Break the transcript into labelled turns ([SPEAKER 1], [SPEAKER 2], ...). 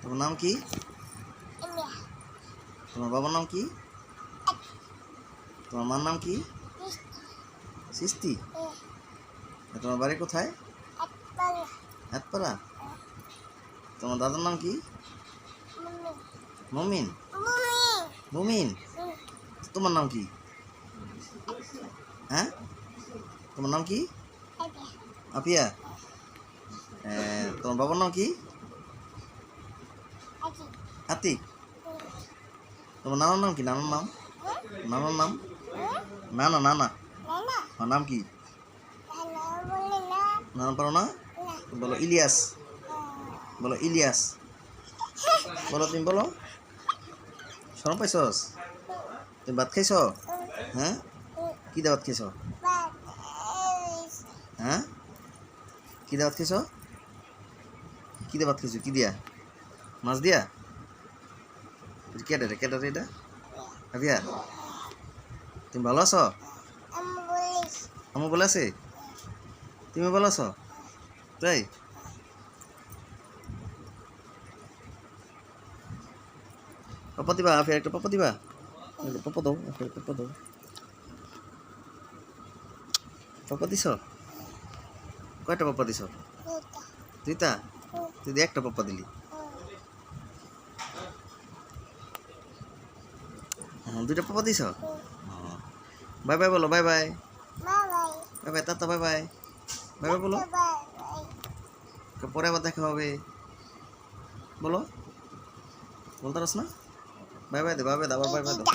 [SPEAKER 1] তোমার নাম কি? তোমার বাবার নাম কি? তোমার মার নাম কি? সৃষ্টি। তোমার বাড়ি কোথায়? হাতপাড়া। তোমার দাদার নাম কি? মমিন। মুমিন। তোমার নাম কি? হ্যাঁ, তোমার নাম কি? আপিয়া। তোমার বাবার নাম কি? আতিক। তোমার নানার নাম কি? নানার নাম? নানার নাম? নানা নানা আমার নাম কি? নানা পারো না? বলো ইলিয়াস। বলো ইলিয়াস। বলো, তুমি বলো। শরম পাইছস? তুমি ভাত খাইছ? হ্যাঁ, কি দিয়ে ভাত খাইছ? হ্যাঁ, কি দিয়ে ভাত খাইছ? কি দিয়ে ভাত খাইছ? কি দিয়া? মাছ দিয়া? কেটে কেটে এটা ভাবিয়া, তুমি ভালো আছো? আমি বলে আছে, তুমি ভালো আছো? তাই পাপা দিবা? ফের একটা পাপা দিবা? পাপা দাও, পাপা দাও। পাপা দিছ? কয়টা পাপা দিছ? দুইটা? তুই একটা পাপা দিলি। দুইটা পাপা দিছ? বাই বাই বলো, bye bye. Bye bye tata, bye bye. Bye bye বলো, পরে আবার দেখা হবে বলো। বলতে পারছ না? বাই বাই দে, বাই বাই দাও, বাই বাই দাও।